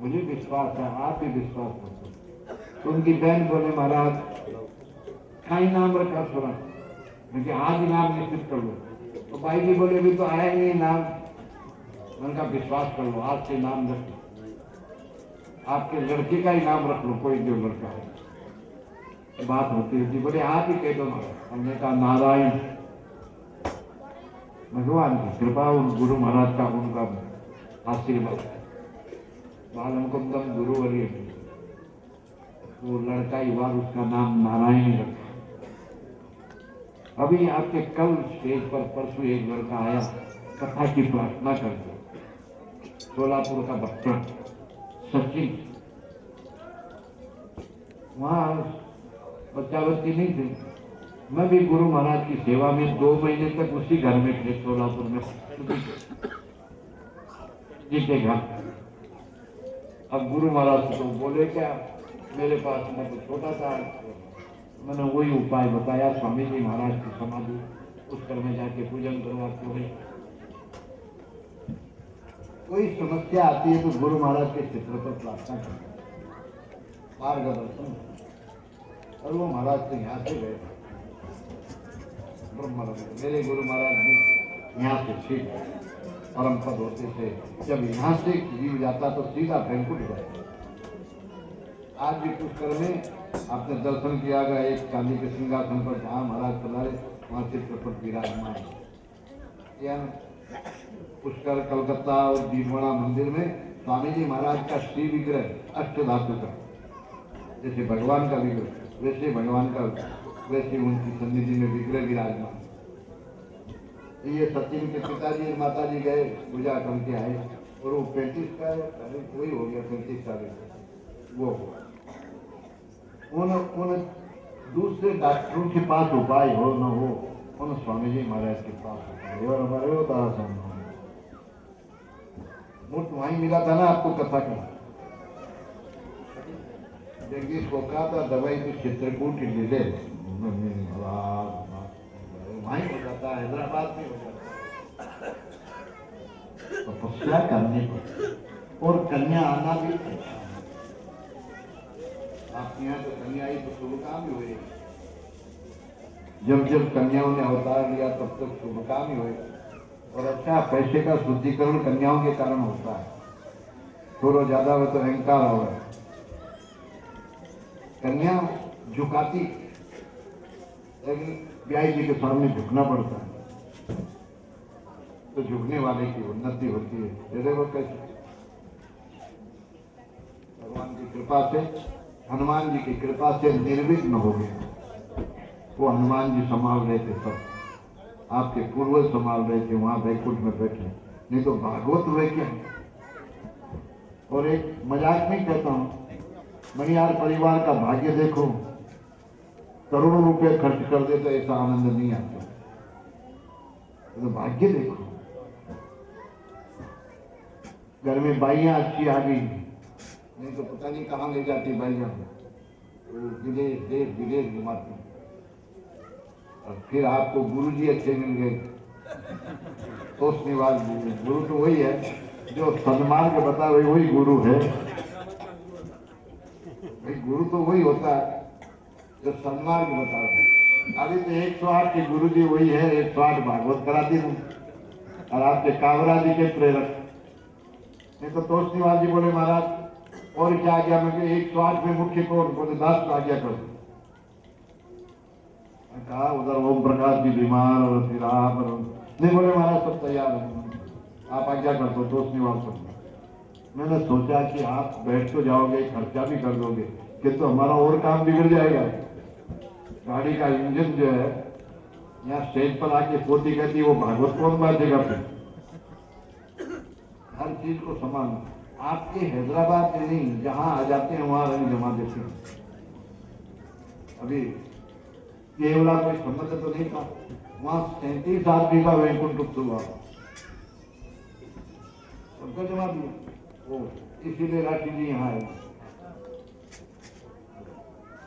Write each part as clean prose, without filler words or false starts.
मुझे विश्वास है, आप भी विश्वास रखो। तो उनकी बहन बोले महाराज कहीं नाम रखा थोड़ा, क्योंकि आज ही नाम निश्चित कर लो। तो भाई जी बोले अभी तो आया नहीं नाम। उनका विश्वास कर लो, आज से नाम रख लो, आपके लड़के का ही नाम रख लो, कोई जो लड़का है। बात होती होती बोले आप ही कह दो महाराज। हमने कहा नारायण। भगवान की कृपा उन गुरु महाराज का उनका आशीर्वाद, बालम कुंदम गुरु वरीय, वो लड़का ही बार उसका नाम नारायण ही रखा। अभी आपके कल स्टेज पर परसों एक लड़का आया कथा की प्रार्थना करके, सोलापुर का बच्चा सचिन। वहां बच्चा बच्ची नहीं थे, मैं भी गुरु महाराज की सेवा में 2 महीने तक उसी घर में थे, सोलापुर में जी के घर। अब गुरु महाराज तो बोले क्या, मेरे पास मैं तो छोटा था, मैंने वही उपाय बताया, स्वामी जी महाराज की समाधि उस घर में जाके पूजन करो। आपको कोई समस्या आती है तो गुरु महाराज के चित्र पर प्रार्थना करो, मार्गदर्शन। और वो महाराज तो यहाँ से गए ब्रह्म, मेरे गुरु महाराज भी यहाँ से ठीक परम पद होते थे। जब यहाँ से जीव जाता तो सीधा बैंकुट जाता। आज भी पुष्कर में आपने दर्शन किया गया, एक चांदी के सिंहासन पर जहाँ महाराज पधारे वहाँ चित्रपट विराजमान है। पुष्कर कलकत्ता और दीपवाड़ा मंदिर में स्वामी जी महाराज का श्री विग्रह अष्ट धातु का, जैसे भगवान का विग्रह वैसे भगवान का, वैसे उनकी सन्निधि में विग्रह विराजमान। ये सचिन के पिताजी और माता जी गए पूजा करके आए और वो 35 का वही हो गया, 35 साल वो हुआ। उन दूसरे डॉक्टरों के पास उपाय हो न हो, उन स्वामी जी महाराज के पास उपाय और हमारे होता मुफ्त वहीं मिला था ना आपको कथा का। जगदीश को कहा था दवाई तो चित्रकूट ले ले, वहीं हो जाता है, हैदराबाद में हो जाता है। तपस्या करने पर और कन्या आना भी अच्छा। आपके यहाँ तो कन्या आई तो शुभ काम ही हुए। जब जब कन्याओं ने अवतार लिया तब तक शुभ काम ही हुए। और अच्छा पैसे का शुद्धिकरण कन्याओं के कारण होता है, थोड़ा ज्यादा हो तो अहंकार होगा। कन्या झुकाती, लेकिन ब्याह जी के सामने झुकना पड़ता है, तो झुकने वाले की उन्नति होती है। देखो कैसे भगवान की कृपा से, हनुमान जी की कृपा से निर्विघ्न हो गया। वो हनुमान जी संभाल रहे थे, सब आपके पूर्वज संभाल रहे थे, वहां बैकुंठ में बैठे, नहीं तो भागवत हुए क्या। और एक मजाक नहीं कहता हूं, मणियार परिवार का भाग्य देखो, करोड़ों रुपए खर्च कर दे तो ऐसा आनंद नहीं आता। तो भाग्य देखो, घर में बाइयां अच्छी आ गई, नहीं तो पता नहीं कहाँ ले जाती बाइयां, विदेश देश विदेश घुमाती। और फिर आपको गुरुजी अच्छे मिल गए, तो निवास गुरु तो वही है जो सन्मार्ग बता, वही गुरु है। भाई गुरु तो वही होता है जो सन्मार्ग बता। अभी तो 108 के गुरु जी वही है, 108 भागवत कराती हूँ और आपके कावरा जी के प्रेरक। नहीं तो तोषनीवाल जी बोले महाराज और क्या आज्ञा, मैं 108 में मुख्य कौन, बोले 10 आज्ञा कर। कहा उधर ओम प्रकाश जी बीमार और फिर आप नहीं, बोले महाराज सब तैयार है, आप आज्ञा कर दो। तोषनीवाल पर मैंने सोचा कि आप बैठ तो जाओगे, खर्चा भी कर दोगे, किंतु हमारा और काम बिगड़ जाएगा। गाड़ी का इंजन जो है यहाँ स्टेज पर आके पोती कहती, वो भागवत कौन बांधेगा फिर। हर चीज को संभालना। आपके हैदराबाद में नहीं, जहां आ जाते हैं वहां रंग जमा देते हैं। अभी केवला कोई संबंध तो नहीं था, वहां 37 आदमी का वैकुंठ उत्सव हुआ, सबका जमा दिया वो, इसीलिए राशि जी यहाँ आए।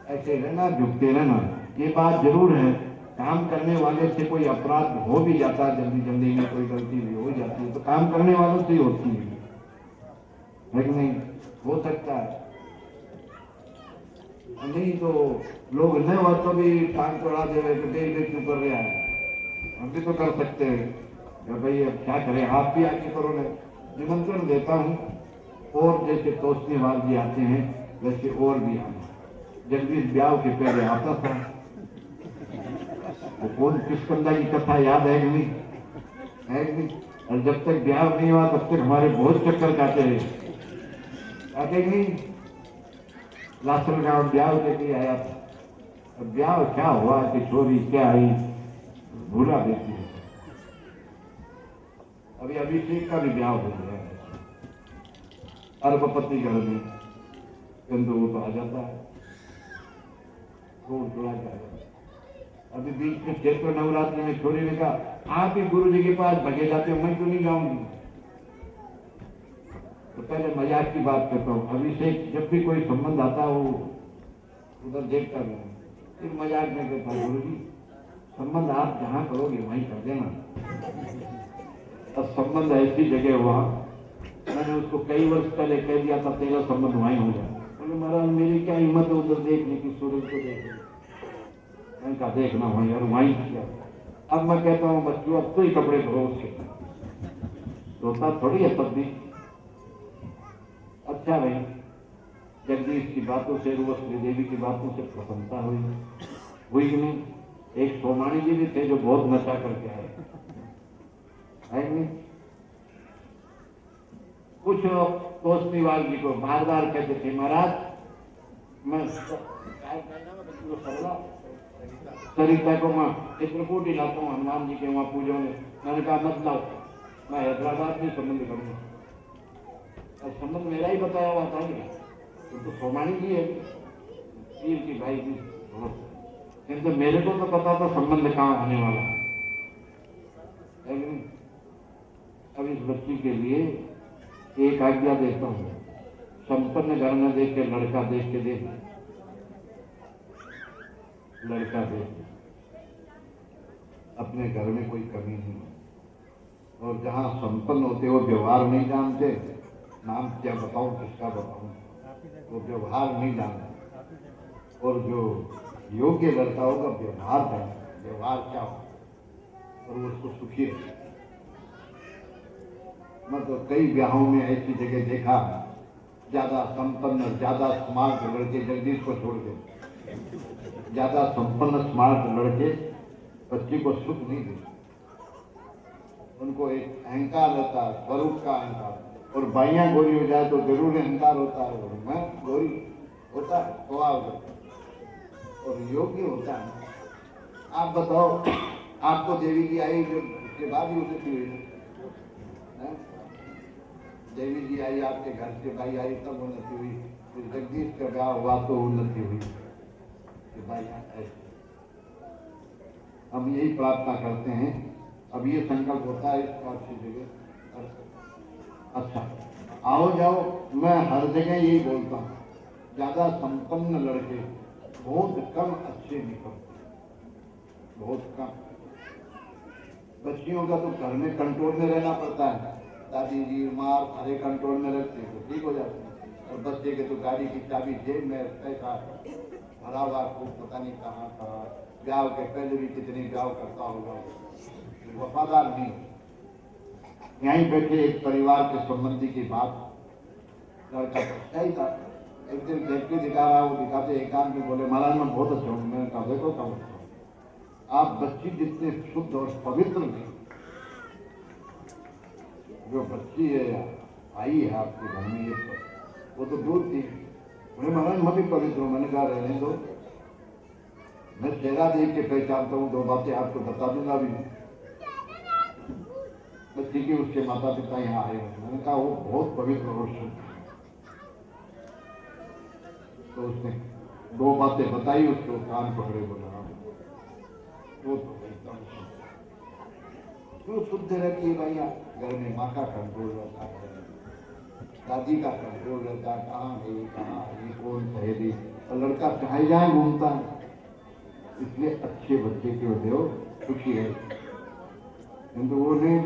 ऐसे रहना, झुकते रहना। ये बात जरूर है, काम करने वाले से कोई अपराध हो भी जाता है, जल्दी जल्दी में कोई गलती भी हो जाती है तो काम करने वालों से ही होती है कि नहीं। हो सकता है, नहीं तो लोग न हो तो भी टांग तोड़ा देवे कि देख क्यों कर रहा है, हम भी तो कर सकते हैं कि भाई अब क्या करें, आप भी आके करो ना। निमंत्रण देता हूँ, और जैसे तोषनीवाल जी आते हैं वैसे और भी आना। जगदीश ब्याह के पहले आता था, वो कौन किसकंदा की कथा याद है कि नहीं, है कि नहीं? और जब तक ब्याह नहीं हुआ तब तक हमारे बहुत चक्कर काटे हैं, काटे नहीं। लासल गांव ब्याह लेके आया था, अब ब्याह क्या हुआ कि छोरी क्या आई भूला देती है। अभी अभिषेक का भी ब्याह हो गया है अरबपति घर में, किंतु वो तो आ जाता है, रोड चुरा के आ जाता है। अभी बीच में चैत्र नवरात्रि में छोरी ने कहा आप ही गुरु जी के पास भगे जाते हो, मैं क्यों नहीं जाऊंगी। तो पहले मजाक की बात करता हूँ, अभिषेक जब भी कोई संबंध आता है वो उधर देखता नहीं, फिर मजाक में कहता गुरु जी संबंध आप जहां करोगे वहीं कर देना। अब संबंध ऐसी जगह हुआ, मैंने उसको कई वर्ष पहले कह दिया था तेरा संबंध वहीं हो जाए, बोले महाराज मेरी क्या हिम्मत है उधर देखने की, सूरज को देखने, मैंने कहा देखना वहीं और वहीं किया। अब मैं कहता हूँ बच्चों अब तो ही कपड़े धो उसके, धोता थोड़ी है तब भी। अच्छा भाई, जगदीश की बातों से, रुवश्री देवी की बातों से प्रसन्नता हुई कि नहीं। एक सोमानी जी भी थे जो बहुत नशा करके आए, है नहीं। कुछ तोषनीवाल जी को बार बार कहते थे महाराज मैं सरिता को मैं चित्रकूट लाता हूँ हनुमान जी के वहां पूजो में। मैंने कहा मत लाओ, मैं हैदराबाद में संबंध करूंगा। और संबंध मेरा ही बताया हुआ था, तो सोमानी जी है पीर की भाई जी, किंतु मेरे को तो पता था संबंध कहाँ होने वाला है। अब इस बच्ची के लिए एक आज्ञा देता हूँ, संपन्न घर में देख के लड़का देख के देख, लड़का देख, अपने घर में कोई कमी नहीं। और जहाँ संपन्न होते वो व्यवहार नहीं जानते, नाम क्या बताऊं किसका बताऊं, वो व्यवहार नहीं जानते। और जो योग्य लड़का होगा व्यवहार जानता, व्यवहार क्या हो और वो उसको सुखी है। मतलब कई ब्याहों में ऐसी जगह देखा, ज्यादा संपन्न ज्यादा स्मार्ट लड़के जगदीश को छोड़ के, ज्यादा संपन्न स्मार्ट लड़के बच्ची को सुख नहीं देते। उनको एक अहंकार रहता है, स्वरूप का अहंकार, और बाइयां गोरी हो जाए तो जरूर अहंकार होता है, और मैं गोरी होता है स्वभाव और योग्य होता है। आप बताओ, आपको देवी जी आई जो उसके बाद ही उन्नति हुई, देवी जी आई आपके घर से, भाई आई तब उन्नति हुई, फिर जगदीश का ब्याह हुआ तो उन्नति हुई कि भाई ऐसे। हम यही प्रार्थना करते हैं, अब ये संकल्प होता है इस अच्छी जगह। अच्छा आओ जाओ, मैं हर जगह यही बोलता हूँ, ज्यादा संपन्न लड़के बहुत कम अच्छे निकलते, बहुत कम। बच्चियों का तो घर में कंट्रोल में रहना पड़ता है, दादी जी मार सारे कंट्रोल में रखते हैं तो ठीक हो जाते हैं। और बच्चे के तो गाड़ी की चाबी जेब में, पैसा भरा हुआ खूब पता नहीं कहाँ कहाँ, ब्याह के पहले भी कितनी ब्याह करता होगा, वफादार नहीं। यहीं बैठे एक परिवार के संबंधी की बात, लड़का सही था, एक दिन व्यक्ति दिखा रहा, वो दिखाते एकांत में बोले महाराज मैं बहुत अच्छा हूँ। मैंने कहा देखो कब आप बच्ची जितने शुद्ध और पवित्र नहीं, जो बच्ची है आई है आपके घर में, ये वो तो दूर थी। बोले महाराज मैं भी पवित्र हूँ। मैंने कहा रहने दो, मैं चेहरा देख के पहचानता हूँ, दो बातें आपको बता दूंगा भी। बच्ची के उसके माता पिता यहाँ आए हैं, मैंने कहा वो बहुत पवित्र और शुद्ध। तो उसने दो बातें बताई, उसको कान पकड़े, बोला वो तो एकदम क्यों शुद्ध रहती है भैया। घर में माँ का कंट्रोल रहता है, दादी का कंट्रोल रहता है, कहाँ गई कहाँ आई कौन सहेली, और लड़का चाहे जाए घूमता है। इसलिए अच्छे बच्चे के होते हो सुखी है, किंतु वो नहीं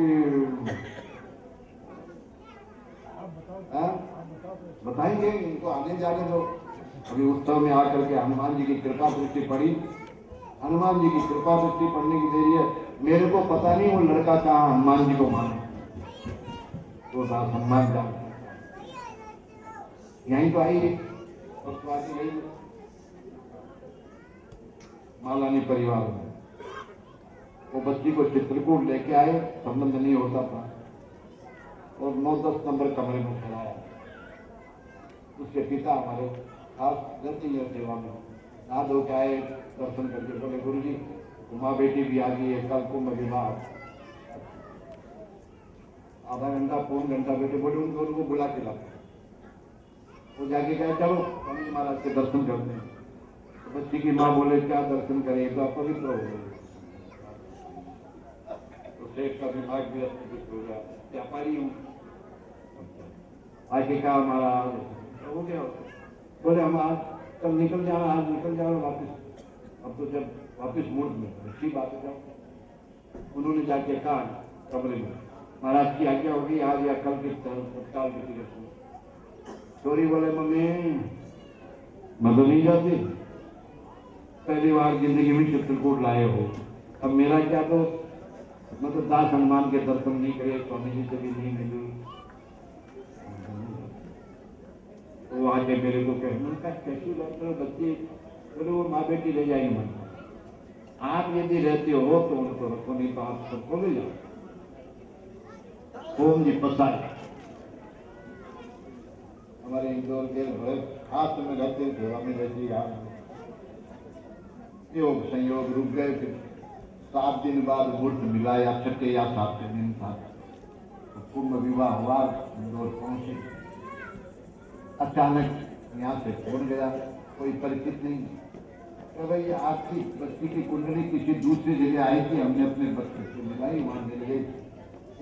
बताएंगे, इनको आने जाने दो। अभी उत्सव में आकर के हनुमान जी की कृपा दृष्टि पड़ी, हनुमान जी की कृपा दृष्टि पड़ने की देरी है। मेरे को पता नहीं वो लड़का कहाँ हनुमान जी को माने, तो हनुमान जान यहीं तो आई गई मालानी परिवार में। वो बच्ची को चित्रकूट लेके आए, संबंध नहीं होता था, और 9-10 नंबर कमरे में खड़ाया। उसके पिता हमारे खास रहती है सेवा में, नहा धो के आए, दर्शन करके बोले गुरु जी माँ बेटी भी आ गई है, कल कुंभ विवाह। आधा घंटा पौन घंटा बेटे बोले उन दोनों को बुला के लाते। वो जाके कहे चलो स्वामी जी महाराज के दर्शन करते हैं। तो बच्ची की माँ बोले क्या दर्शन करें, तो अपवित्र हो गए। तो शेख का दिमाग भी अस्तित्व हो गया, व्यापारी हूँ। आगे कहा हमारा हो गया, बोले हम आज कल निकल जाना, आज निकल जाना वापिस। अब तो जब वापिस मूड में अच्छी बात है। उन्होंने जाके कहा कमरे में महाराज की आज्ञा होगी आज या कल की तत्काल की टिकट। चोरी बोले मम्मी मैं तो नहीं जाती, पहली बार जिंदगी में चित्रकूट लाए हो, अब मेरा क्या दोस्त, मैं तो दास हनुमान के दर्शन नहीं करे, स्वामी जी से भी नहीं मिलू। वो आके मेरे को कहने का कैसी बात है बच्ची, बोले वो माँ बेटी ले जाएंगे मन, आप यदि रहते हो तो उनको रखो, नहीं तो आप सबको ले जाओ। ओम जी पसाए हमारे इंदौर के बड़े खास में रहते थे, हमें रहती यार योग संयोग रुक गए थे। 7 दिन बाद मुहूर्त मिला, या 6 या 7 दिन था, तो कुंभ विवाह हुआ, इंदौर पहुंचे। अचानक यहाँ से फोन गया, कोई परिचित नहीं, तो भाई आपकी बच्ची की कुंडली किसी दूसरी जगह आई थी, हमने अपने बच्चे से मिलाई, वहां मिल गई।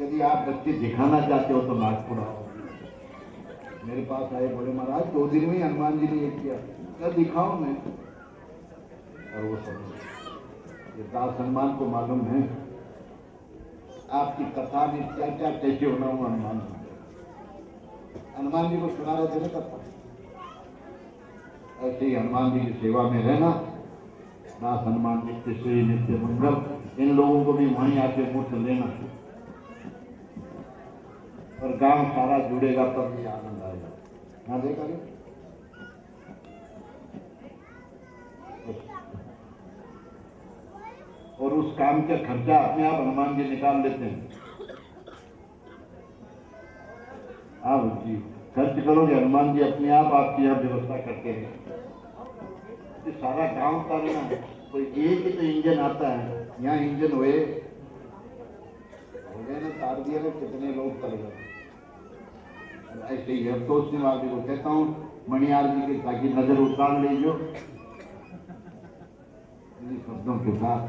यदि आप बच्चे दिखाना चाहते हो तो नागपुर आओ। मेरे पास आए, बोले महाराज 2 दिन में हनुमान जी ने ये किया, क्या दिखाऊं मैं। और वो समझ, ये दास हनुमान को मालूम है आपकी कथा में क्या क्या कैसे होना हुआ। हनुमान जी को सुना रहे थे ना कथा, ऐसे ही हनुमान जी की सेवा में रहना। दास हनुमान नित्य श्री नित्य मंगल, इन लोगों को भी वहीं आके मुफ्त लेना, और गांव सारा जुड़ेगा तब भी आनंद आएगा। ना देखा नहीं? और उस काम का खर्चा अपने आप हनुमान जी निकाल लेते हैं। आप जी खर्च करोगे, हनुमान जी अपने आप आपकी यहाँ व्यवस्था करते हैं। सारा गांव का ना कोई एक ही तो इंजन आता है, यहाँ इंजन हो गए ना, तार दिया ना, कितने लोग चल गए। ऐसे ही अब तो उसने वाले को कहता हूँ मणियार जी के ताकि नजर उतार लीजिए शब्दों के साथ।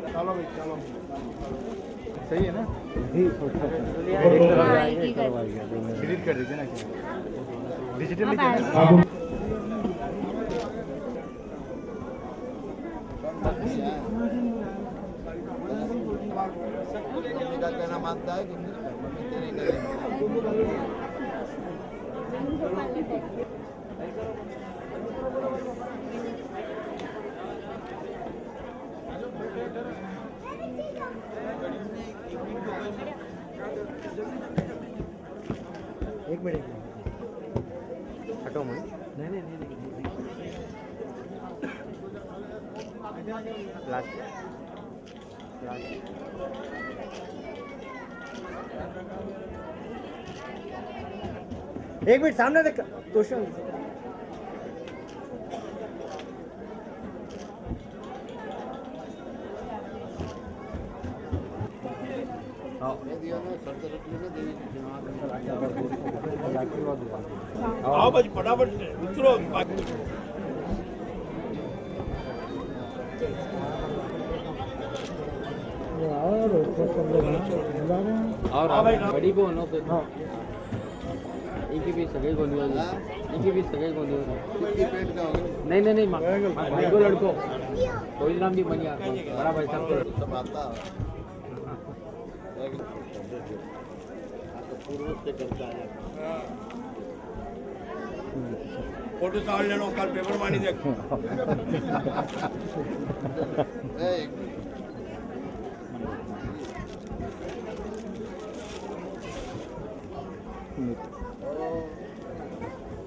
चलो भाई चलो, सही है ना? डिलीट कर दीजिए ना, डिजिटल कहना मानता है कि एक मिनट हटो मैं नहीं लास्ट एक मिनट सामने देख क्वेश्चन। आओ भाई फटाफट उतरो। और बड़ी को नो पे इनकी भी सगाई को नहीं होगी, इनकी भी सगाई को नहीं होगी। नहीं नहीं नहीं भाई को लड़को कोई नाम भी बनिया बड़ा भाई साहब को सब आता पूर्व से करता है। फोटो साल लेनो कल पेपर मानी देख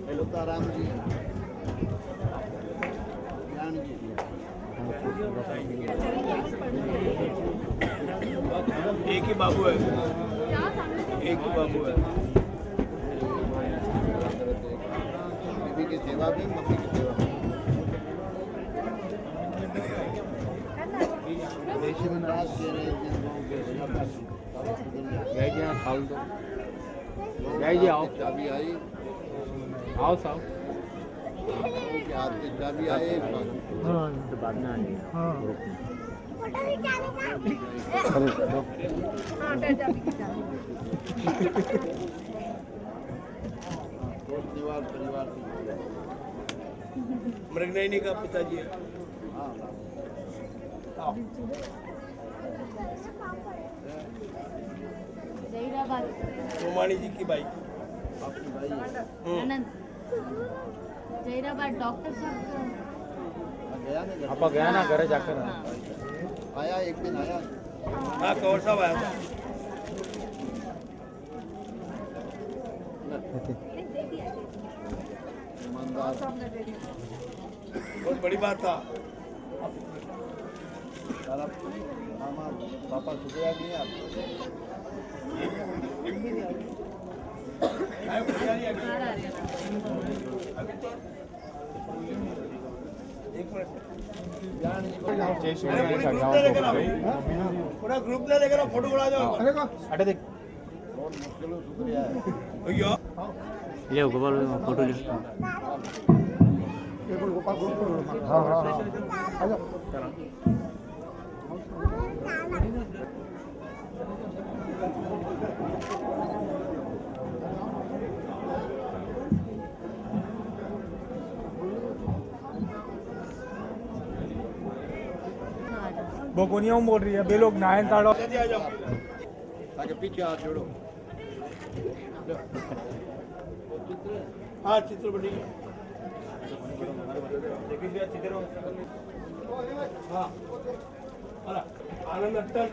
हेलो ताराम जी ज्ञान जी एक ही बाबू है, एक ही बाबू है। बीबी की सेवा भी मम्मी की सेवा भी। देश में राज के रहे जय जी हाँ खाल दो जय जी आओ चाबी आई आओ साहब के हाथ से चाबी आए हाँ तो बाद में आएंगे हाँ परिवार परिवार मृगनयनी का पिताजी है। जहीराबाद सोमानी जी की बाई आनंद जहीराबाद डॉक्टर साहब गया ना आप गया ना घर जाकर आया एक दिन आया हाँ कौर साहब आया था। ईमानदार बहुत बड़ी बात था। सारा मामा पापा शुक्रिया नहीं आपको पूरा ग्रुप ले लेकर फोटो बना जाओ। अटे देख बहुत मुश्किल शुक्रिया है भैया ले गोपाल फोटो ले हाँ हाँ बोकोनिया बोल रही है बे लोग नायन ताड़ो जल्दी आ जाओ। आगे पीछे हाथ जोड़ो हाँ चित्र बनी हाँ आनंद अट्टल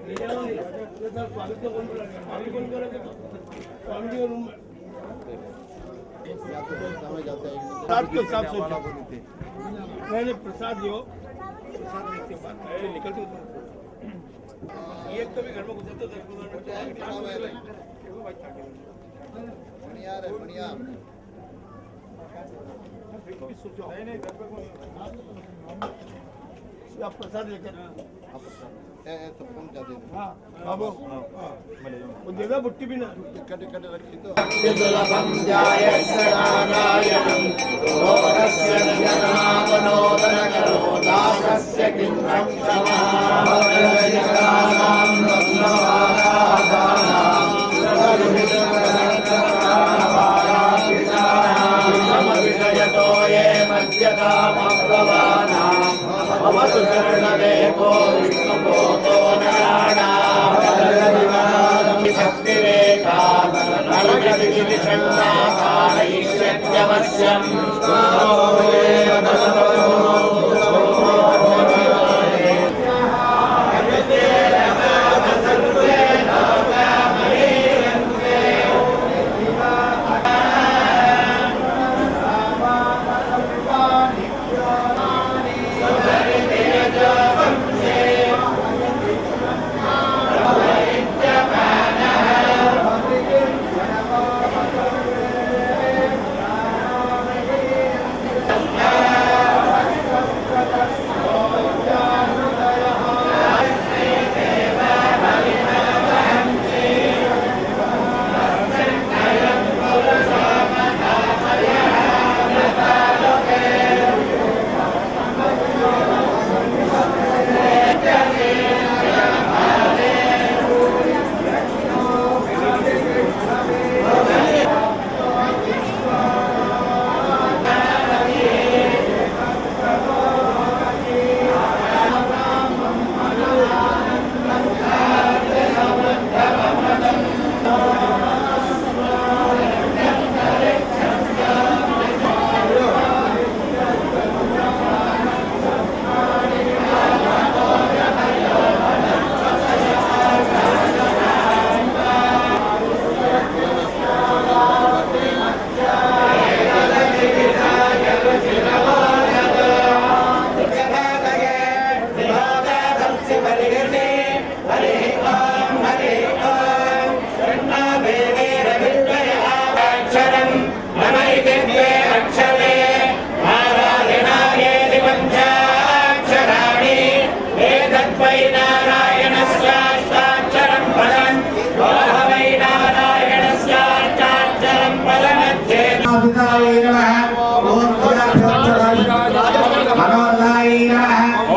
ले जाओ स्वागत को कौन बोला कौन करेगा स्वामी जी का रूम में समझ जाता है साथ को साथ सोचो नहीं प्रसाद जो प्रसाद लेके बात निकलते एक कभी घर में घुसे तो 10 बढ़िया रे बढ़िया आप प्रसाद लेकर तो पहुंचा दे हाँ बाबू वो देगा बुट्टी भी ना कटे कटे रखी तो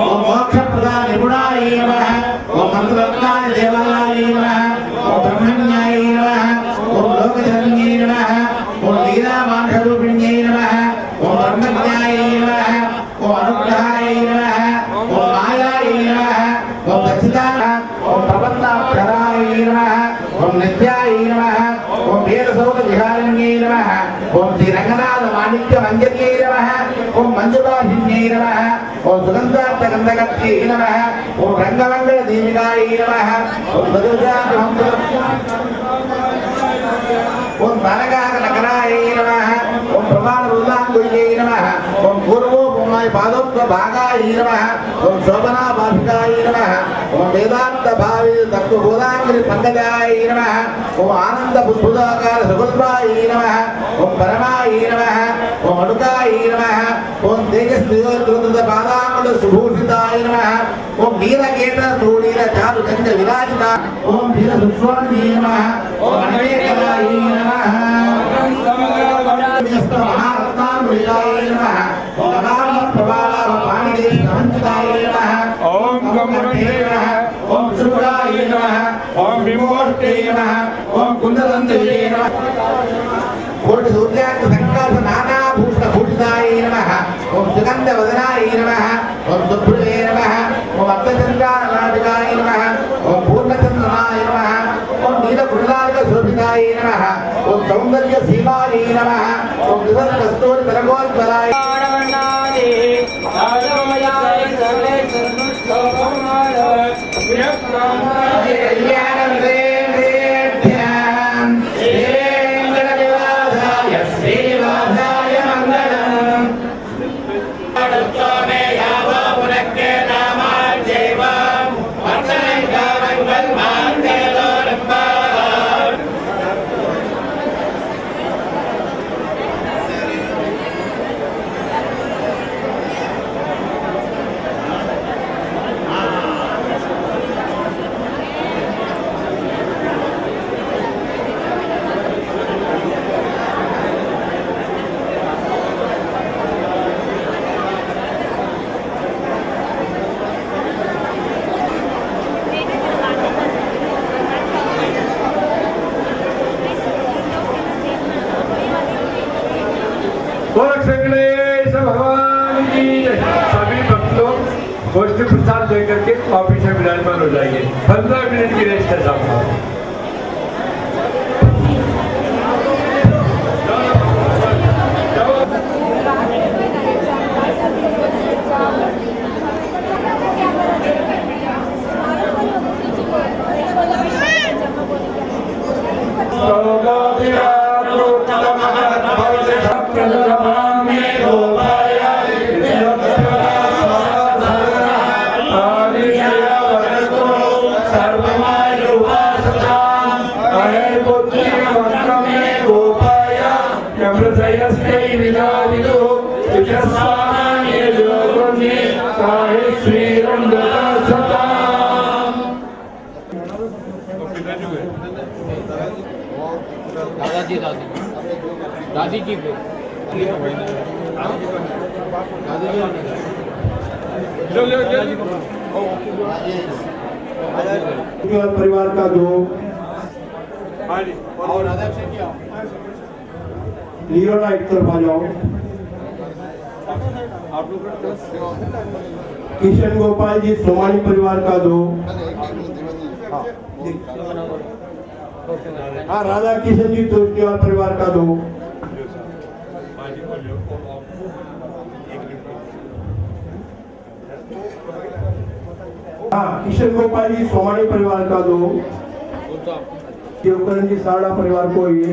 ओम मोक्षप्रदाय निपुणाय नमः ओम मंत्ररत्नाय देवाय नमः ओम ब्रह्मण्याय नमः ओम लोकधर्म्यै नमः ओम लीलामार्गरूपिण्यै नमः ओम ब्रह्मज्ञाय नमः ओम अनुग्रहाय नमः ओम मायाय नमः ओम सच्चिदाय ओम प्रपन्नाक्षराय नमः ओम नित्याय नमः ओम वीरसौध विहारिण्यै नमः ओम श्री रंगनाथ माणिक्य मंजर्यै नमः ओम मंजुलाहिन्यै नमः ओम सुगंधार्थ गंधकत्यै नमः ओम रंगमंगल दीपिकाय नमः ओम बदुर्जात ओम बालगाह नगराय नमः ओम प्रमाण रुद्रांगुल्यै नमः ओम पूर्वो पूर्णाय पादोत्व भागाय नमः ओम शोभना भाविकाय नमः ओम वेदांत भावे तत्व बोधांग्रि पंकजाय नमः ओम आनंद बुद्धुदाकार सुगुल्भाय नमः ओम परमाय नमः ओम अडुकाय नमः ओम तेजस्वियोद्रुत पादांगुल सुभूषिताय नमः ओम नीलकेट धूलील चारु गंज विराजिता ओम वीर सुस्वामी नमः ओम अनेकलाय नमः महारत्नामृताय नमः ओम नाम प्रवाला पाणिदेव संताय नमः ओम गमनते नमः ओम शुभ्राय नमः ओम विमोष्टे नमः ओम कुंडलंदये नमः कोटि सूर्यार्थ संकल्प नाना भूषण भूषिताय नमः ओम सुगंध वदनाय नमः ओम सुभ्रे नमः ओम अर्थचंद्रानादिकाय नमः ओम पूर्णचंद्रनाय नमः ओम नीलकुंडलार्क शोभिताय नमः ओम सौंदर्य सीमाय नमः ओम विभव कस्तूरी तरगोत्पलाय भगवान की सभी भक्त लोग गोष्ठी प्रसाद लेकर के ऑफिस में विराजमान हो जाएंगे। 15 मिनट की रेस्ट है साहब। दादाजी दादी की परिवार का दो लीरोला एक तरफ आ जाओ। किशन गोपाल जी सोमानी परिवार का दो। हाँ राधा किशन जी तोषनीवाल परिवार का दो। हाँ किशन गोपाल जी सोमानी परिवार का दो। शिवकरण जी साड़ा परिवार को ये।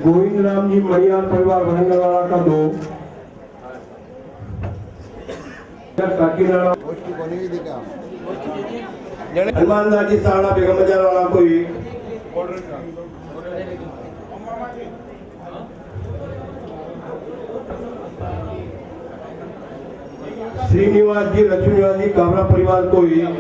गोविंद राम जी मणियार परिवार वरंगलवाड़ा का दो। काकीनाड़ा हनुमान दास जी साड़ा बेगम बाजार वाला को एक। श्रीनिवास जी लक्ष्मीनिवास जी काबरा परिवार को एक।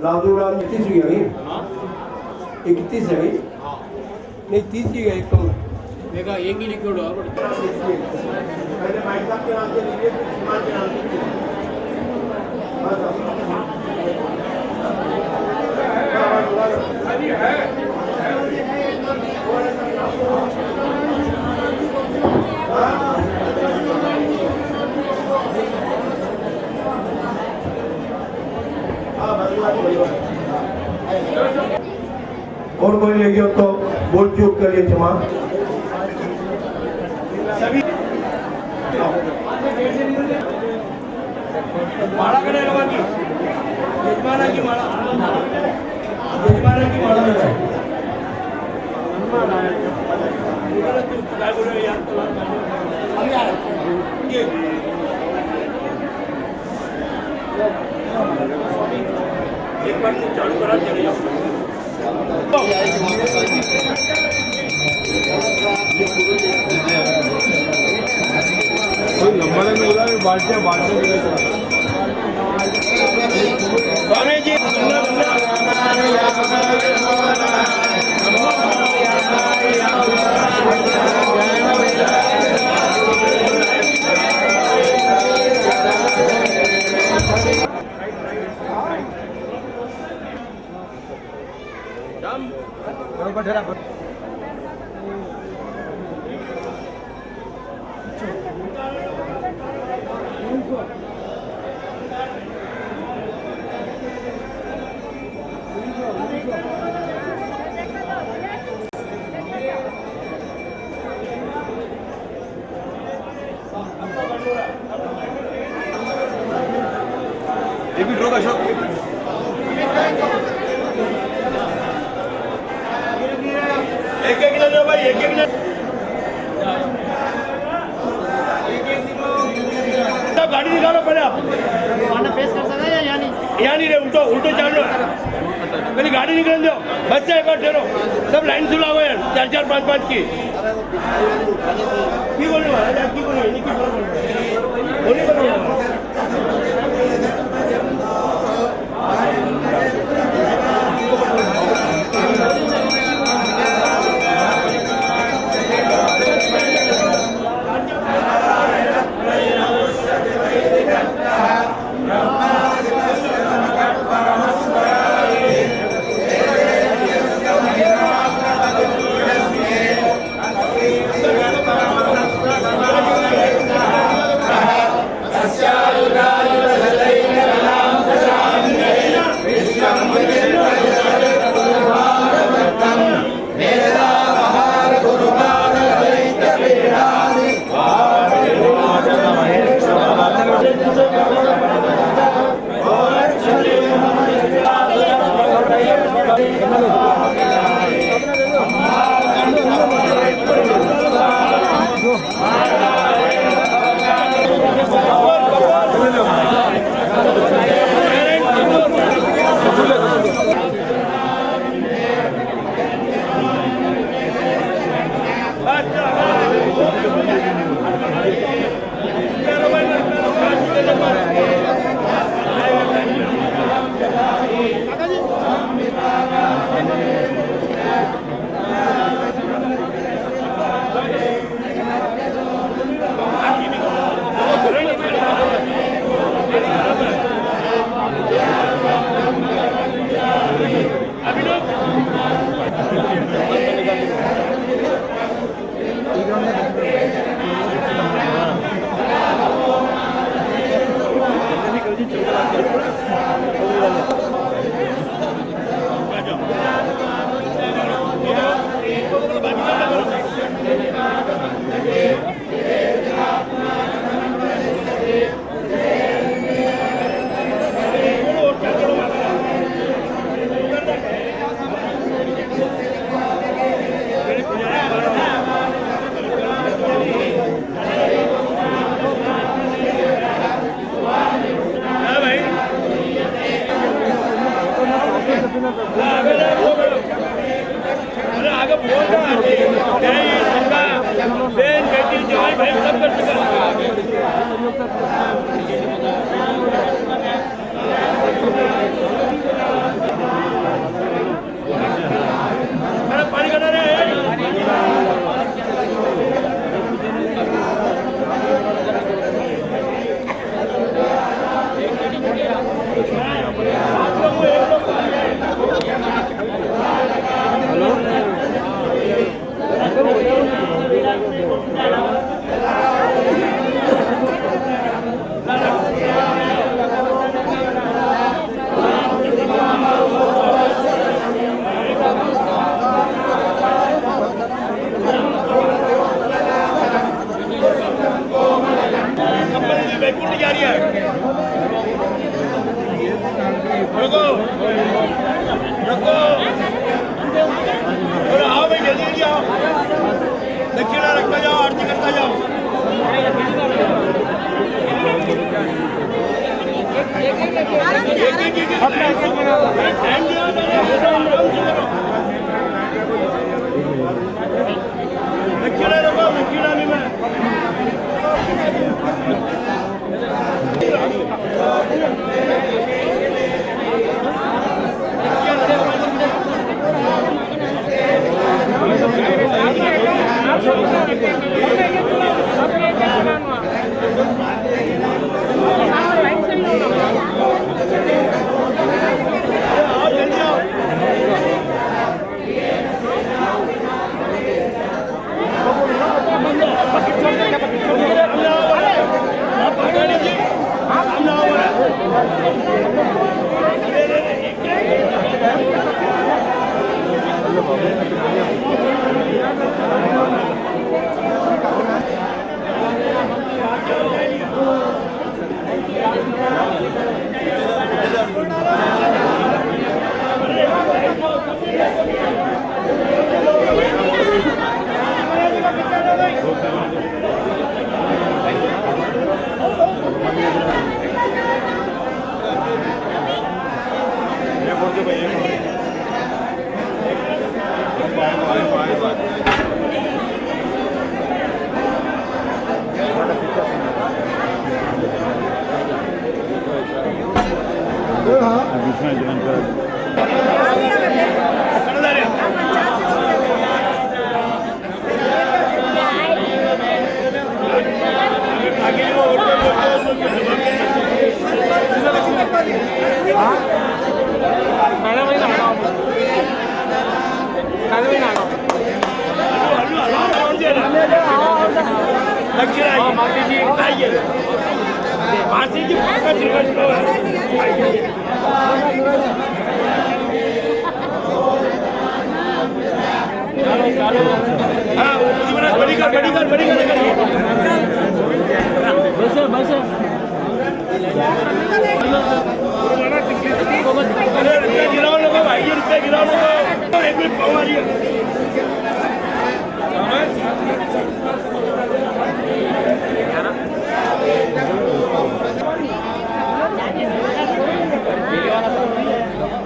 लादू राम जी किस 31 है भाई नहीं 30 की है एक कम मेगा एक ही लिक्विड और पहले भाई साहब के नाम से लीजिए फिर श्रीमान के नाम से और कोई ले गया तो बोल चूक के लिए क्षमा। सभी माला करने लगा की यजमाना की माला लगाए एक बार चालू करा चले जाओ नंबर में बोला बाल्टियाँ स्वामी जी एक एक ले भाई एक ले गाड़ी निकालो पहले आप फेस कर सकते हैं या नहीं यहाँ नहीं रहे उल्टो उल्टो चाल लो पहले गाड़ी निकल दो बस से एक बार ठहरो सब लाइन से लाओ यार 4-4 5-5 की बोलने वाला की बोलने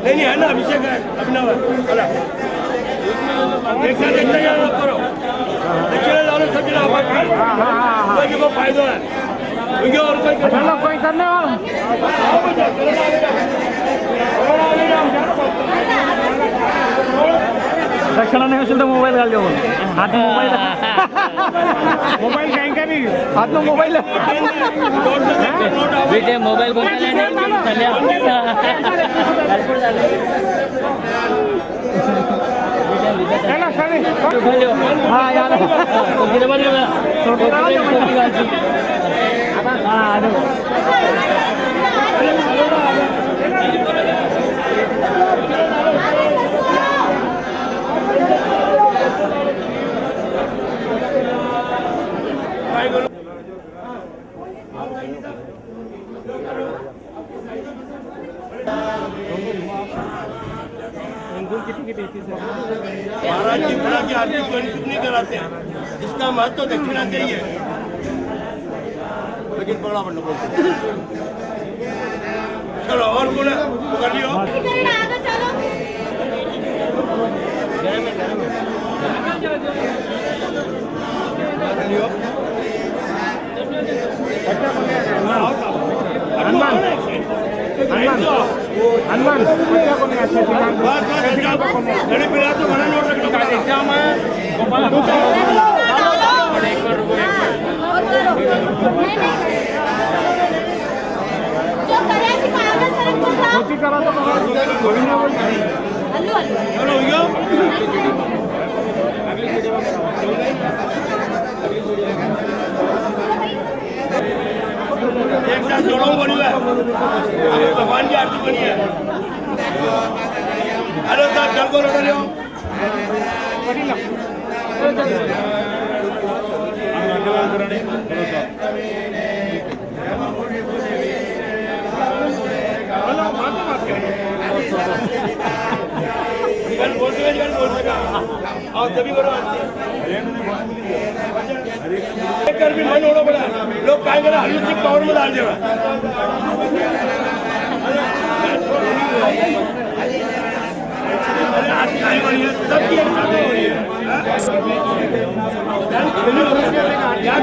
नहीं है ना अभिषेक है अभिनव है एक साथ एक तैयार करो दक्षिण जाओ सब जिला कोई को फायदा है क्योंकि और कोई करने वाला दक्षिणा नहीं असेल तर मोबाईल घाल देऊ हात मोबाईल मोबाईल काही का नाही हात मोबाईल बेटे मोबाईल बोलायला हा यार महाराज जी बुला की आरती क्यों नहीं कराते हैं इसका महत्व तो दक्षिणा से ही है लेकिन पकड़ा पड़ना बोलते चलो और कौन है तो कर लियो हनुमान हनुमान गड़ी पिला तो बड़ा नोट रख लो एग्जाम है चलो यो एक साथ जोड़ो बनी है भगवान की आरती बनी है हेलो साहब जल को लगा लियो बोल सका और तभी करो कर भी मन होना पड़ा लोग काय करा हल्लू सिंह पावर में डाल देगा सबकी एक साथ हो रही है क्या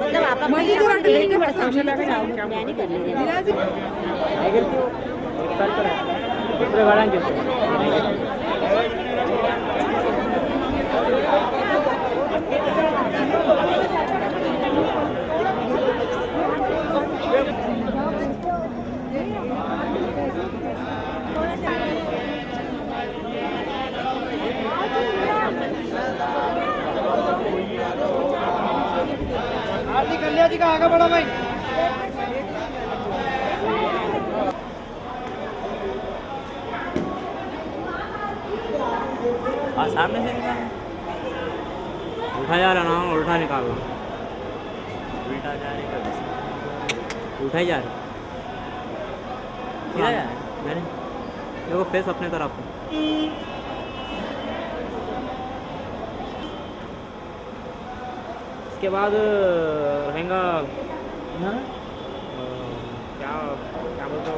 मतलब आप नहीं कर लेंगे कल्याण जी का आगे बढ़ो भाई। सामने से निकाल उठा जा रहा ना, उल्टा निकालना, उल्टा जा रही, उठा ही जा रही, सीधा जा मैंने देखो फेस अपने तरफ। इसके बाद रहेगा क्या क्या बोलते हो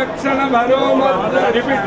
सुलक्षण भरो मत रिपीट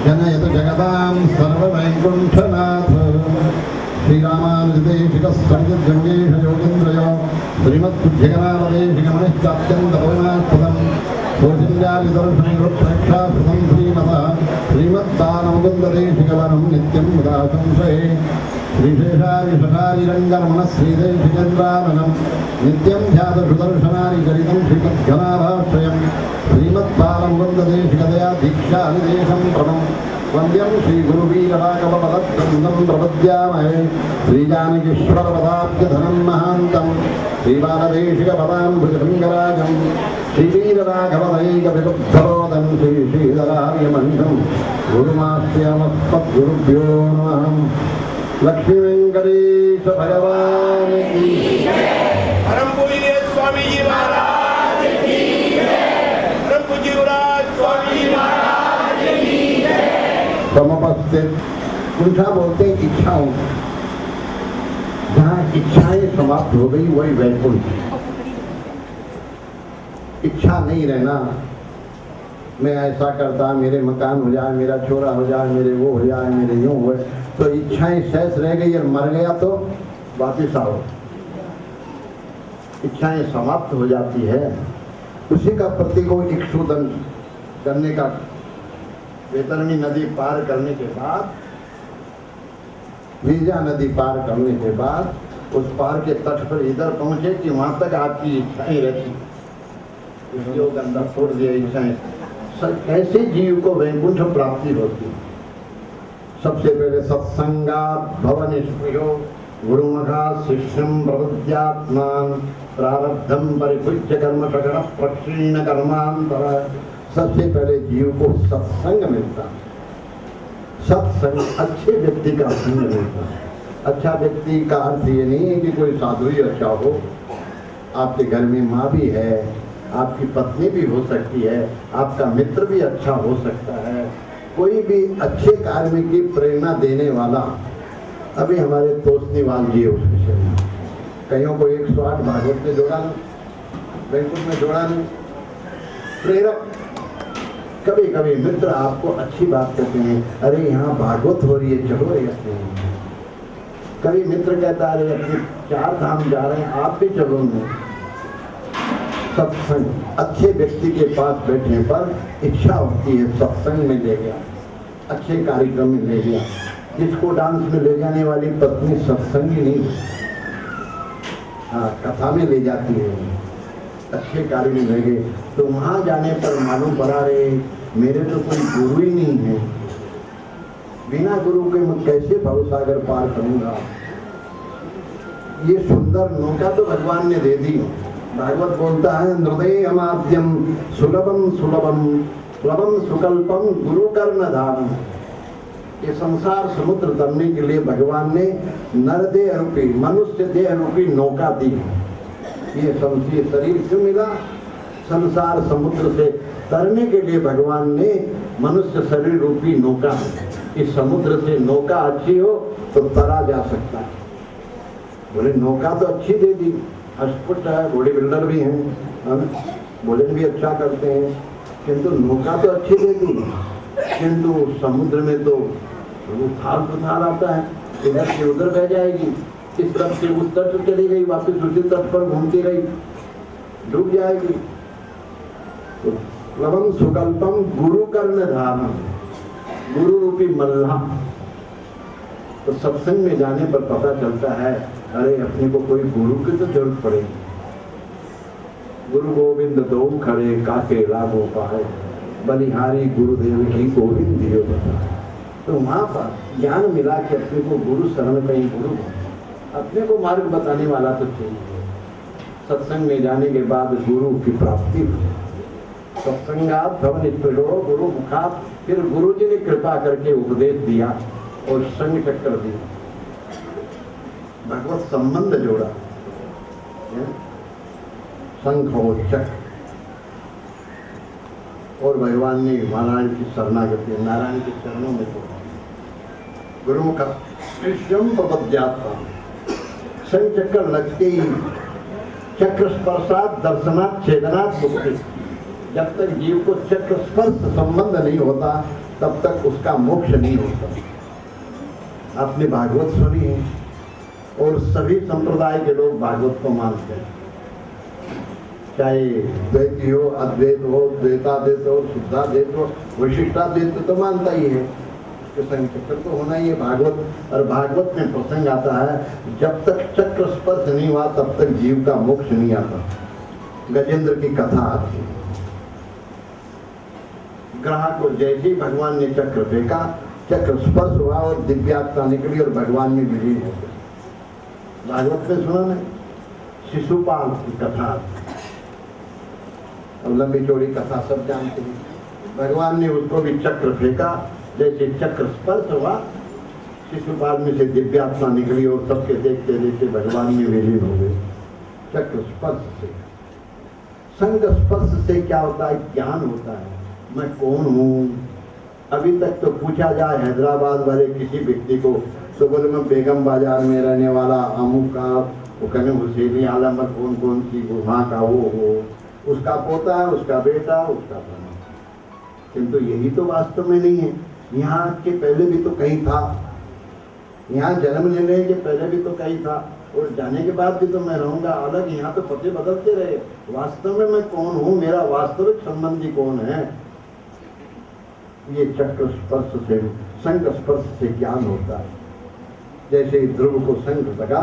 जनयत जगदां सर्ववैकुण्ठनाथ श्रीरामानुजदेशिकस्वर्गजमगेश योगीन्द्रय श्रीमत्पुज्यगणादेशिकमनिश्चात्यन्तपरमात्पदम् कौशिल्यादिदर्शनैरुत्प्रेक्षाभृतं श्रीमतः श्रीमद्दानमुकुन्ददेशिकवनं नित्यं मुदा संशये श्रीशेषादिशठादिरङ्गरमणः श्रीदेशिकेन्द्राननं नित्यं ध्यातसुदर्शनादिचरितं श्रीमद्घनाभाश्रयं श्रीमत्पालमुकुन्ददेशिकदया दीक्षानिदेशं प्रणम् वन्द्यं श्रीगुरुवीरराघवपदच्छन्दं प्रपद्यामहे श्रीजानकीश्वरपदाब्जधनं महान्तं श्रीबालदेशिकपदाम्बुजभृङ्गराजं श्रीवीरराघवदैकविलुब्धरोदं श्रीश्रीधरार्यमण्डं गुरुमास्यामस्मद्गुरुभ्यो नमः। लक्ष्मीवेङ्कटेश भगवान् की। महाराज की जय। ब्रह्म जीवराज स्वामी महाराज की जय। समुपस्थित कुंठा बोलते हैं इच्छाओं, जहाँ इच्छाएं समाप्त हो गई वही वैकुंठ। इच्छा नहीं रहना, मैं ऐसा करता, मेरे मकान हो जाए, मेरा छोरा हो जाए, मेरे वो हो जाए, मेरे यूं हो, तो इच्छाएं शेष रह गई और मर गया तो वापिस आओ। इच्छाएं समाप्त हो जाती है, उसी का प्रतीक को इक्षुदन करने का। वैतरणी नदी पार करने के बाद, विंध्या नदी पार करने के बाद उस पार के तट पर इधर पहुंचे कि वहां तक आपकी इच्छाएं रहती, योग अंदर छोड़ दिया इच्छाएं। कैसे जीव को वैकुंठ प्राप्ति होती? सबसे पहले सत्संगात् भवन स्पृहो गुरुमुखा शिष्यं प्रपद्यात्मान प्रारब्धम परिपूज्य कर्म सकल प्रक्षीण कर्मांतर। सबसे पहले जीव को सत्संग मिलता, सत्संग अच्छे व्यक्ति का संग मिलता। अच्छा व्यक्ति का अर्थ ये नहीं है कि कोई साधु ही अच्छा हो, आपके घर में माँ भी है, आपकी पत्नी भी हो सकती है, आपका मित्र भी अच्छा हो सकता है, कोई भी अच्छे कार्य की प्रेरणा देने वाला। अभी हमारे तोषनीवाल जी है उस विषय में, कईयों को 108 भागवत में जोड़ा नहीं, वैकुंठ में जोड़ा नहीं। प्रेरक कभी कभी मित्र आपको अच्छी बात कहते हैं, अरे यहाँ भागवत हो रही है, चलो रे अपने। कभी मित्र कहता है अरे अपने 4 धाम जा रहे हैं, आप भी चलो नहीं। सत्संग, अच्छे व्यक्ति के पास बैठने पर इच्छा होती है सत्संग में ले गया, अच्छे कार्यक्रम में ले गया। जिसको डांस में ले जाने वाली पत्नी सत्संगी नहीं, हाँ कथा में ले जाती है, अच्छे कार्य में ले गए, तो वहां जाने पर मालूम पड़ा रहे मेरे तो कोई गुरु ही नहीं है, बिना गुरु के मैं कैसे भवसागर पार करूंगा। ये सुंदर नौका तो भगवान ने दे दी। भागवत बोलता है हृदय अमाद्यम सुलभम सुलभम प्लवम सुकल्पम गुरु कर्णधारम। ये संसार समुद्र तरने के लिए भगवान ने नरदेह रूपी, मनुष्य देह रूपी नौका दी। ये संशीय शरीर क्यों मिला? संसार समुद्र से तरने के लिए भगवान ने मनुष्य शरीर रूपी नौका। इस समुद्र से नौका अच्छी हो तो तरा जा सकता है। बोले नौका तो अच्छी दे दी, अस्पुट है, बॉडी बिल्डर भी हैं, भोजन भी अच्छा करते हैं, किंतु नौका तो अच्छी दे दी, किंतु समुद्र में तो उथाल पुथाल आता है, इधर से उधर बह जाएगी, इस तट से उस तट चली गई, वापस उसी तट पर घूमती रही, डूब जाएगी। तो प्लवम सुकल्पम गुरु कर्णधारम, गुरु रूपी मल्लाह। तो सत्संग में जाने पर पता चलता है अरे अपने को कोई गुरु की तो जरूरत पड़ेगी। गुरु गोविंद दो खड़े काके लागो पाए, बलिहारी गुरुदेव की गोविंद दियो बता। तो वहां पर ज्ञान मिला कि अपने को गुरु शरण कहीं गुरु, अपने को मार्ग बताने वाला तो चाहिए। सत्संग में जाने के बाद गुरु की प्राप्ति, सत्संगात भवन स्पृहो गुरु मुखात। फिर गुरु जी ने कृपा करके उपदेश दिया और संग चक्कर दिया, भगवत संबंध जोड़ा, संघ और चक्र। और भगवान ने नारायण की शरणागति, नारायण के चरणों में जोड़ा। गुरु का शिष्यम प्रपद्यात्मा, संग चक्कर लगते ही चक्र स्पर्शात दर्शनात् छेदनात् मुक्ति। जब तक जीव को चक्र स्पर्श संबंध नहीं होता तब तक उसका मोक्ष नहीं होता। आपने भागवत सुनी है और सभी संप्रदाय के लोग भागवत को मानते हैं, चाहे द्वैती हो, अद्वैत हो, द्वैताद्वैत हो, शुद्धाद्वैत हो, विशिष्टाद्वैत तो मानता ही है कि संग चक्र तो होना ही है भागवत। और भागवत में प्रसंग आता है जब तक चक्र स्पर्श नहीं हुआ तब तक जीव का मोक्ष नहीं आता। गजेंद्र की कथा आती है, ग्राहक को जैसे ही भगवान ने चक्र फेंका, चक्र स्पर्श हुआ और दिव्यात्मा निकली और भगवान में विलीन हो गया। भागवत में सुना नहीं, शिशुपाल की कथा। अब लंबी चौड़ी कथा सब जानते हैं। भगवान ने उसको भी चक्र फेंका, जैसे चक्र स्पर्श हुआ शिशुपाल में से दिव्यात्मा निकली और सबके देखते देखते भगवान में विलीन हो गए, चक्र स्पर्श से। संग स्पर्श से क्या होता है? ज्ञान होता है, मैं कौन हूँ। अभी तक तो पूछा जाए हैदराबाद वाले किसी व्यक्ति को तो बोले मैं बेगम बाजार में रहने वाला अमुक का, वो कहने हुसैनी आलम में कौन कौन सी वहाँ का वो उसका पोता है, उसका बेटा, उसका बना। किंतु यही तो वास्तव में नहीं है। यहाँ के पहले भी तो कहीं था, यहाँ जन्म लेने के पहले भी तो कहीं था, और जाने के बाद भी तो मैं रहूंगा अलग। यहाँ तो पते बदलते रहे। वास्तव में मैं कौन हूँ, मेरा वास्तविक संबंधी कौन है, ये चक्र स्पर्श से, संग स्पर्श से ज्ञान होता है। जैसे ध्रुव को संग लगा,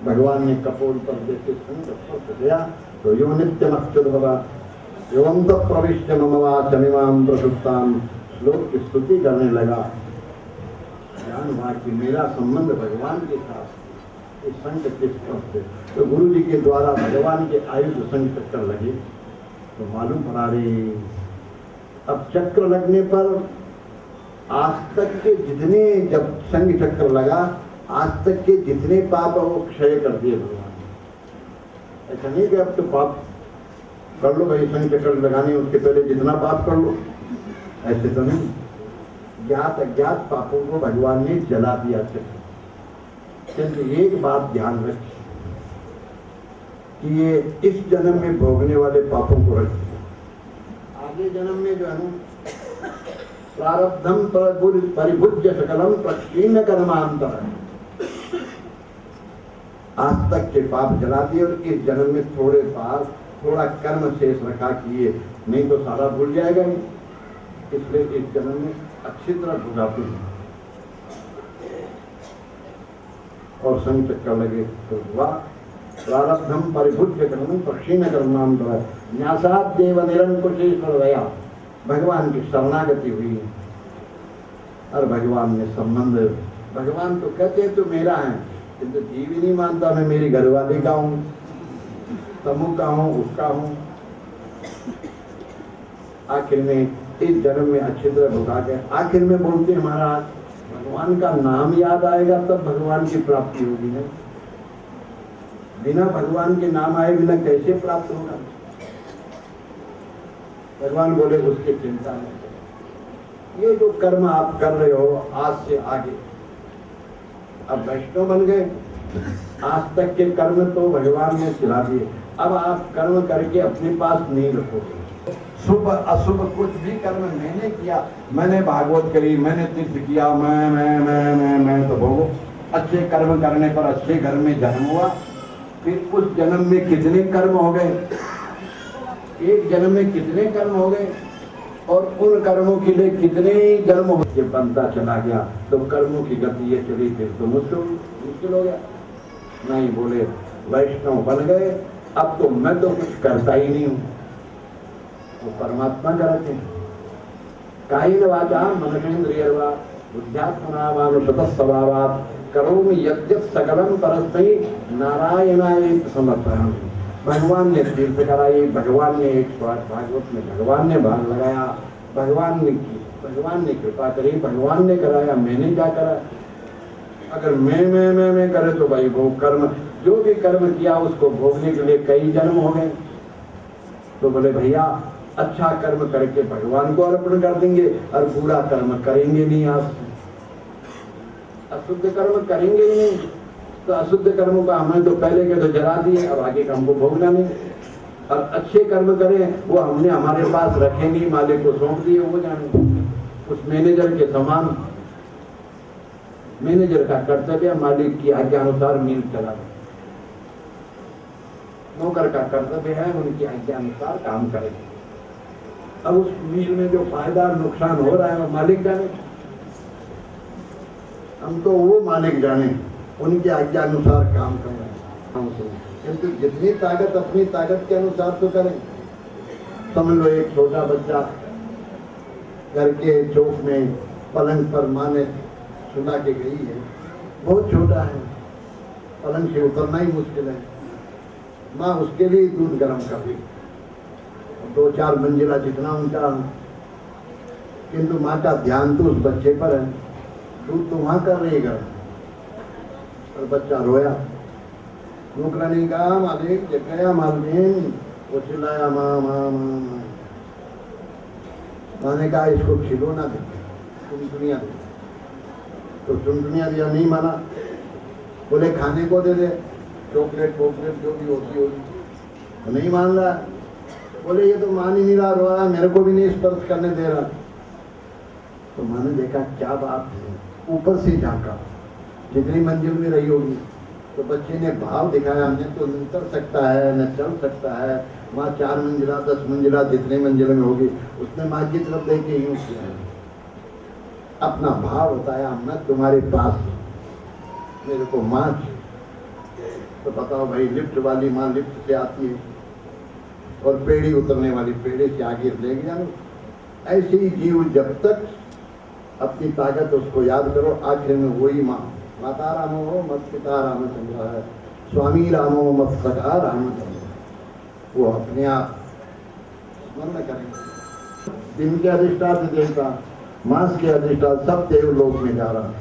भगवान ने कपोल पर जैसे संग स्पर्श दिया तो यो नित्यम अक्षुद्भवा एवं तब प्रविष्ट ममवा चमिमाम प्रसुप्ताम श्लोक की स्तुति करने लगा। ज्ञान हुआ कि मेरा संबंध भगवान के साथ इस संग के स्पर्श से। तो गुरु जी के द्वारा भगवान के आयुध संग चक्कर लगे तो मालूम पड़ा रही। अब चक्र लगने पर आज तक के जितने, जब संग चक्र लगा आज तक के जितने पाप वो क्षय कर दिए भगवान। ऐसा नहीं कि अब तो पाप कर लो भाई, संग चक्र लगाने उसके पहले जितना पाप कर लो, ऐसे तो नहीं। ज्ञात अज्ञात पापों को भगवान ने जला दिया चक्र। किंतु एक बात ध्यान रखिए कि ये इस जन्म में भोगने वाले पापों को रखिए, आगे जन्म में जो है ना प्रारब्धम परिभुज्य सकलम प्रक्षीण कर्मांतर, आज तक के पाप जला दिए और इस जन्म में थोड़ा कर्म शेष रखा कि ये नहीं तो सारा भूल जाएगा नहीं, इसलिए इस जन्म में अच्छी तरह भुगाते हैं। और संग चक्कर लगे तो हुआ प्रारब्धम परिभुज्य कर्म प्रक्षीण कर्मांतर न्यासाद देव निरंकुशेश्वर दया। भगवान की शरणागति हुई और भगवान ने संबंध, भगवान तो कहते तो मेरा है किंतु जीव ही नहीं मानता मैं मेरी घरवाली का हूँ, समूह का हूँ, उसका हूँ। आखिर में इस जन्म में अच्छी तरह भुगा गए। आखिर में बोलते हैं महाराज भगवान का नाम याद आएगा तब भगवान की प्राप्ति होगी ना, बिना भगवान के नाम आए बिना कैसे प्राप्त होगा। भगवान बोले उसकी चिंता नहीं, ये जो कर्म आप कर रहे हो आज से आगे, अब वैष्णव बन गए, आज तक के कर्म तो भगवान ने खिला दिए, अब आप कर्म करके अपने पास नहीं रखोगे। शुभ अशुभ कुछ भी कर्म मैंने किया, मैंने भागवत करी, मैंने तीर्थ किया, मैं तो भोगो। अच्छे कर्म करने पर अच्छे घर में जन्म हुआ, फिर उस जन्म में कितने कर्म हो गए, एक जन्म में कितने कर्म हो गए और उन कर्मों के लिए कितने जन्म हो गए। बनता चला गया तो कर्मों की गति ये चली, फिर तो मुश्किल हो गया। नहीं बोले वैष्णव बन गए, अब तो मैं तो कुछ करता ही नहीं हूँ, वो परमात्मा करते हैं। कायेन वाचा मनसेन्द्रियर्वा बुद्ध्यात्मना मानुषतः स्वभावात् करोमि यद्यत् सकलं परस्मै नारायणाय समर्पयामि। भगवान ने तीर्थ कराई, भगवान ने 108 भागवत में भगवान ने भाग लगाया, भगवान ने कृपा करी, भगवान ने कराया, मैंने क्या करा। अगर मैं करे तो भाई वो कर्म, जो भी कर्म किया उसको भोगने के लिए कई जन्म हो गए। तो बोले भैया अच्छा कर्म करके भगवान को अर्पण कर देंगे और बुरा कर्म करेंगे नहीं, आज अशुद्ध कर्म करेंगे ही नहीं। तो अशुद्ध कर्मों का हमने तो पहले के तो जला दिए, अब आगे का हमको भोगना नहीं। और अच्छे कर्म करें वो हमने हमारे पास रखे नहीं, मालिक को सौंप दिए, वो जाने। उस मैनेजर के समान, मैनेजर का कर्तव्य मालिक की आज्ञा अनुसार मील चला, नौकर का कर्तव्य है उनकी आज्ञा अनुसार काम करें। अब उस मील में जो फायदा नुकसान हो रहा है वो मालिक जाने, हम तो वो मालिक जाने, उनकी आज्ञा अनुसार काम कर रहे हैं। किंतु जितनी ताकत अपनी ताकत के अनुसार तो करें। समझ लो एक छोटा बच्चा घर के चौक में पलंग पर माँ ने सुला के गई है, बहुत छोटा है, पलंग से उतरना ही मुश्किल है, माँ उसके लिए दूध गर्म कर दी, 2-4 मंजिला जितना ऊंचा, किंतु माँ का ध्यान तो उस बच्चे पर है, दूध तो वहां कर रही गर्म। और बच्चा रोया, नौकरानी कहा मालिक गया मालवीन वो चिल्लाया माँ माँ माँ माँ। मैंने कहा इसको खिलौना दे, टुनटुनिया दे। तो टुनटुनिया दिया, नहीं माना। बोले खाने को दे दे, चॉकलेट वॉकलेट जो भी होती होगी। तो नहीं मान रहा। बोले ये तो मान ही नहीं रहा, रो रहा, मेरे को भी नहीं स्पर्श करने दे रहा। तो मैंने देखा क्या बात है, ऊपर से झांका, जितनी मंजिल में रही होगी। तो बच्चे ने भाव दिखाया, न तो उतर सकता है न चल सकता है। वहाँ 4 मंजिला 10 मंजिला जितने मंजिल में होगी, उसने माँ की तरफ देख के यूँ किया, अपना भाव बताया, मैं तुम्हारे पास मेरे को माँ चाहिए। तो बताओ भाई, लिफ्ट वाली माँ लिफ्ट से आती है और पेड़ी उतरने वाली पेड़े से आगे लेके जाना। ऐसे ही जीव जब तक अपनी ताकत उसको याद करो, आखिर में वही माँ, माता रामो मत पिता रामचंद्र है, स्वामी रामो मत सखा रामचंद्र, वो अपने आप स्मरण करेंगे। दिन के अधिष्ठान देवता, मास के अधिष्ठान, सब देवलोक में जा रहा है।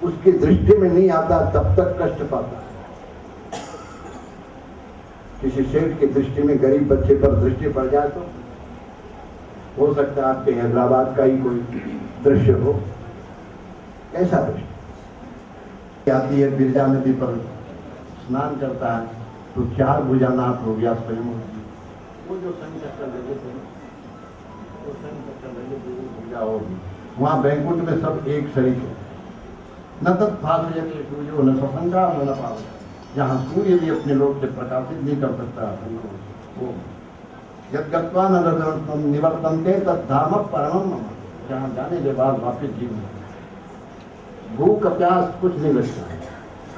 उसकी दृष्टि में नहीं आता तब तक कष्ट पाता है। किसी सेठ की दृष्टि में गरीब बच्चे पर दृष्टि पड़ जाए तो हो सकता है आपके हैदराबाद का ही कोई दृश्य हो। कैसा दृश्य आती है, बिरजा नदी पर स्नान करता है तो 4 भुजानाथ हो गया स्वयं। वो जो संचक्र लगे थे, वो संचक्र लगे भुजा होगी। वहाँ बैंकुट में सब एक शरीक है। न तत्फासयते सूर्यो न स्वसंगा न पावक। जहाँ सूर्य भी अपने लोक से प्रकाशित नहीं कर सकता, वो यद्गत्वा न निवर्तन्ते तद्धाम परमं मम। जहाँ जाने के बाद वापिस जीवन, भूख प्यास कुछ नहीं लगता है।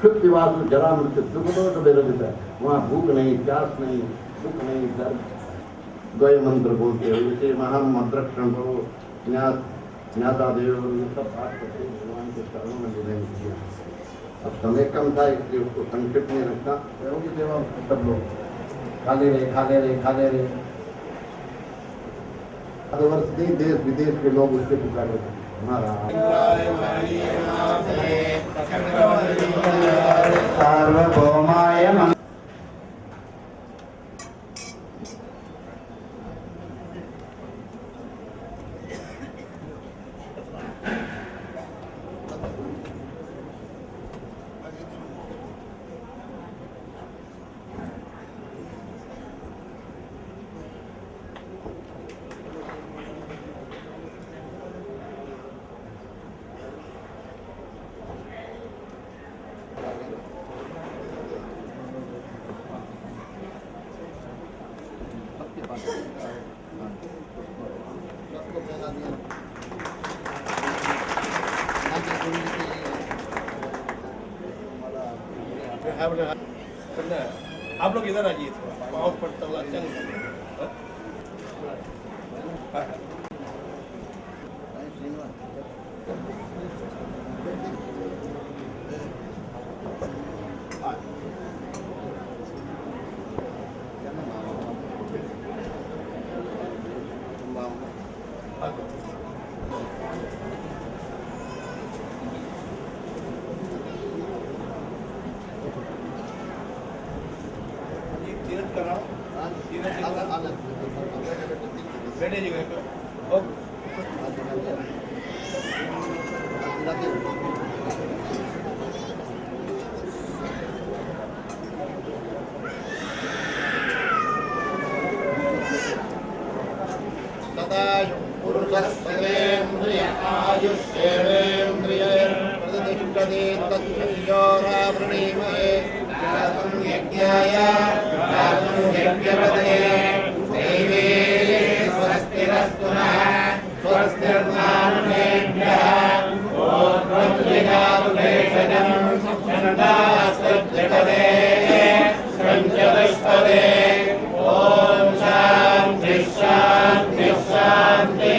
खुद पिवास जरा मृत्यु दुख तो विरजित है। वहाँ भूख नहीं, प्यास नहीं, दुख नहीं, दर्द। द्वय मंत्र बोलते हो, जैसे महान मंत्रक्षण करो, ज्ञाता देव, सब बात करते भगवान के चरणों में निवेदन किया। अब समय कम था इसलिए उसको संक्षिप्त में रखना। सेवा सब लोग खाले रहे। हर वर्ष देश विदेश के लोग उसके पुकारे हमारा सार्वभौमाय नमः। आप लोग इधर आइए, थोड़ा पाँव पड़ता हुआ चल। बैठे जी शांति शांति शांति।